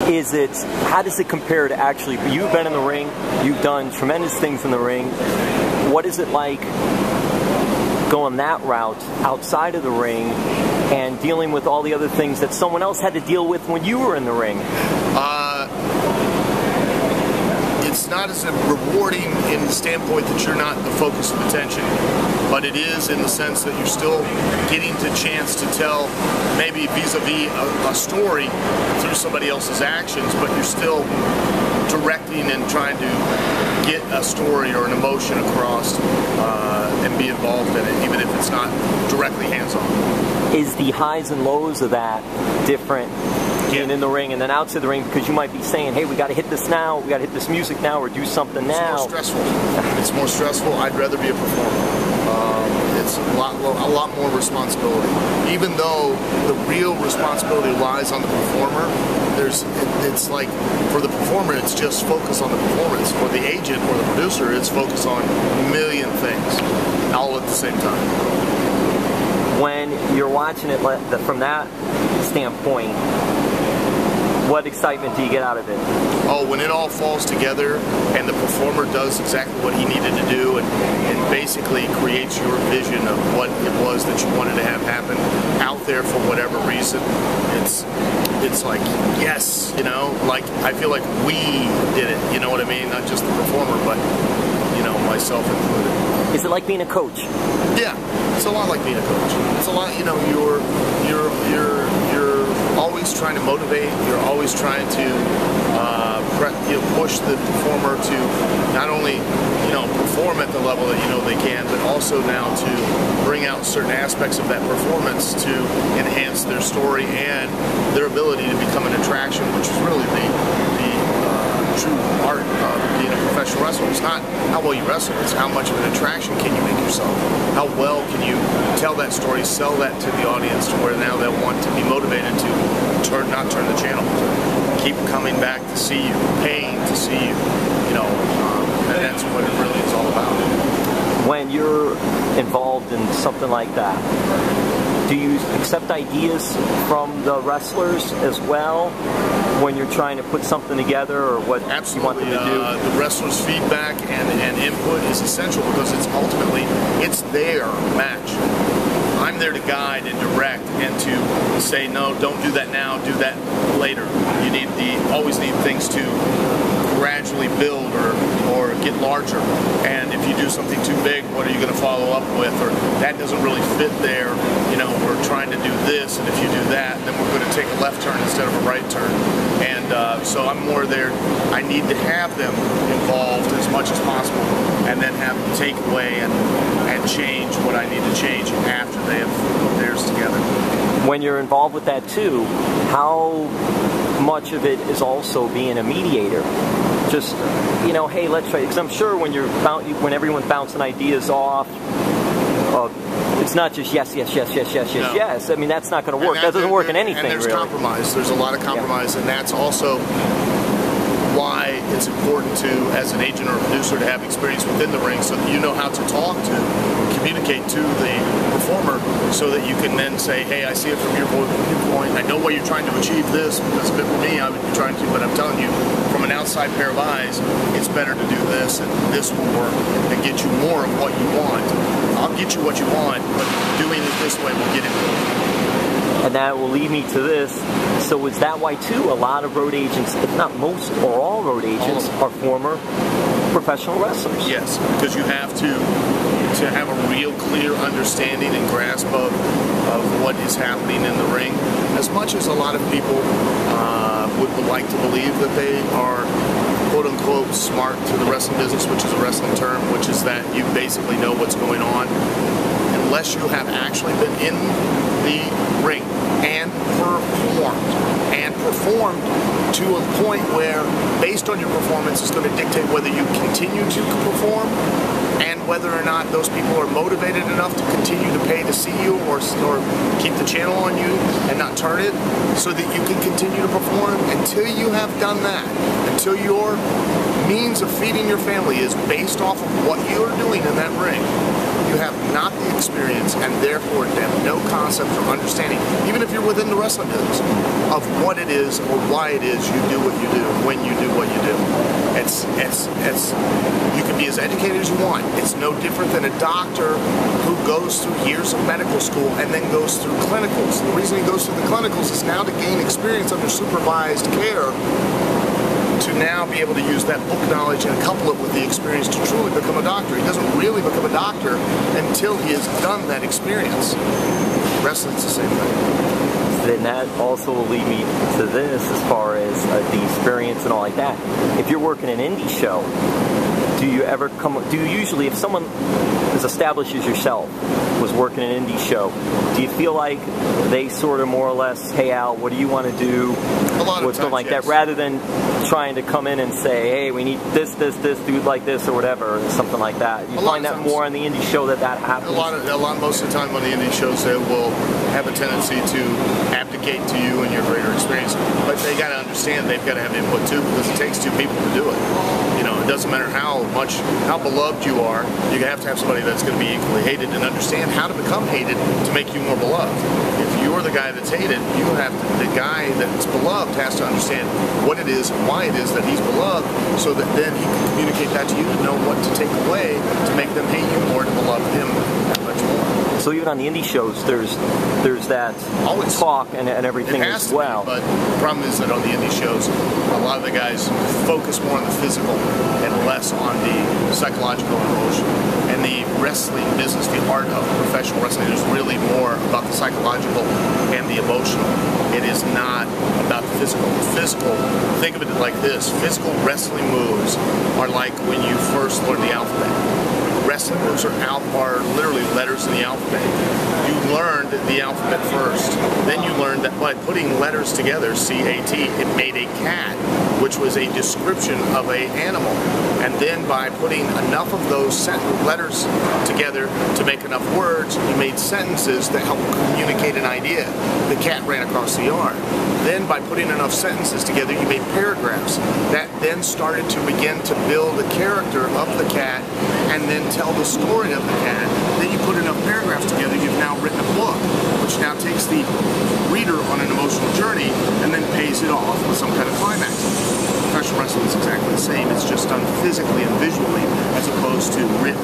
How does it compare to actually, you've been in the ring, you've done tremendous things in the ring. What is it like going that route outside of the ring and dealing with all the other things that someone else had to deal with when you were in the ring? It's not as rewarding in the standpoint that you're not the focus of attention, but it is in the sense that you're still getting the chance to tell maybe vis-a-vis a story through somebody else's actions, but you're still directing and trying to get a story or an emotion across and be involved in it, even if it's not directly hands-on. Is the highs and lows of that different being in the ring and then outside the ring, because you might be saying, hey, we got to hit this now, we got to hit this music now, or do something now? It's more stressful. It's more stressful. I'd rather be a performer. It's a lot more responsibility. Even though the real responsibility lies on the performer, it's like, for the performer, it's just focus on the performance. For the agent or the producer, it's focus on a million things, all at the same time. When you're watching it from that standpoint, what excitement do you get out of it? Oh, when it all falls together and the performer does exactly what he needed to do and basically creates your vision of what it was that you wanted to have happen out there for whatever reason, it's like, yes, you know, like I feel like we did it, you know what I mean? Not just the performer, but, you know, myself included. Is it like being a coach? Yeah, it's a lot like being a coach. It's a lot, you know, you're always trying to motivate. You're always trying to push the performer to not only, you know, perform at the level that you know they can, but also now to bring out certain aspects of that performance to enhance their story and their ability to become an attraction, which is really the true art of being a professional wrestler. It's not how well you wrestle, it's how much of an attraction can you make yourself. How well can you tell that story, sell that to the audience to where now they'll want to be motivated to not turn the channel, to keep coming back to see you, paying to see you, you know, and that's what it really is all about. When you're involved in something like that, do you accept ideas from the wrestlers as well when you're trying to put something together, or what you want them to do? The wrestlers' feedback and input is essential because it's ultimately, it's their match. I'm there to guide and direct and to say, no, don't do that now, do that later. You always need things to gradually build or get larger. And if you do something too big, what are you going to follow up with? Or that doesn't really fit there. You know, we're trying to do this, and if you do that, then we're going to take a left turn instead of a right turn. And so I'm more there. I need to have them involved as much as possible, and then have them take away and change what I need to change after they have put theirs together. When you're involved with that too, how much of it is also being a mediator? Just, you know, hey, let's try, because I'm sure when everyone's bouncing ideas off, it's not just yes, yes, yes, yes, yes, yes, yes. I mean, that's not going to work. That doesn't work in anything, and there's really. Compromise. There's a lot of compromise, and that's also why it's important to, as an agent or a producer, to have experience within the ring so that you know how to talk to, communicate to the performer, so that you can then say, hey, I see it from your viewpoint. I know why you're trying to achieve this, because if it were me, I would be trying to, but I'm telling you, from an outside pair of eyes, it's better to do this, and this will work and get you more of what you want. I'll get you what you want, but doing it this way will get it. And that will lead me to this. So is that why, too, a lot of road agents, if not most or all road agents, are former professional wrestlers? Yes, because you have to have a real clear understanding and grasp of what is happening in the ring. As much as a lot of people would like to believe that they are quote-unquote smart to the wrestling business, which is a wrestling term, which is that you basically know what's going on, unless you have actually been in the ring and performed to a point where, based on your performance, is going to dictate whether you continue to perform and whether or not those people are motivated enough to continue to pay to see you or keep the channel on you and not turn it, so that you can continue to perform. Until you have done that, until your means of feeding your family is based off of what you're doing in that ring, you have not the experience and therefore have no concept or understanding, even if you're within the wrestling business, of what it is or why it is you do what you do, when you do what you do. You can be as educated as you want. It's no different than a doctor who goes through years of medical school and then goes through clinicals. The reason he goes through the clinicals is now to gain experience under supervised care, to now be able to use that book knowledge and couple it with the experience to truly become a doctor. He doesn't really become a doctor until he has done that experience. Wrestling's the same thing. Then that also will lead me to this as far as the experience and all like that. If you're working an indie show, do you usually, if someone as established as yourself was working an indie show, do you feel like they sort of more or less, hey Al, what do you want to do? A lot of times, like yes. that, rather than trying to come in and say, hey, we need this, dude like this or whatever, or something like that. You find that more on the indie show that happens? Most of the time on the indie shows, they will have a tendency to abdicate to you and your greater experience. But they got to understand they've got to have input too, because it takes two people to do it. You know, it doesn't matter how beloved you are, you have to have somebody that's going to be equally hated and understand how to become hated to make you more beloved. If you're the guy that's hated, the guy that's beloved has to understand what it is and why it is that he's beloved, so that then he can communicate that to you to know what to take away to make them hate you more, to beloved him that much more. So even on the indie shows, there's that talk and everything as well. But the problem is that on the indie shows, a lot of the guys focus more on the physical and less on the psychological and emotional. And the wrestling business, the art of professional wrestling, is really more about the psychological and the emotional. It is not about the physical. Physical, think of it like this: physical wrestling moves are like when you first learn the alphabet. Wrestling moves are literally letters in the alphabet. You learned the alphabet first. Then you learned that by putting letters together, C-A-T, it made a cat, which was a description of an animal. And then by putting enough of those letters together to make enough words, you made sentences that help communicate an idea. The cat ran across the yard. Then by putting enough sentences together, you made paragraphs. That then started to begin to build a character of the cat and then tell the story of the cat. Then you put enough paragraphs together, you've now written a book, which now takes the reader on an emotional journey and then pays it off with some kind of climax. Professional wrestling is exactly the same. It's just done physically and visually as opposed to written.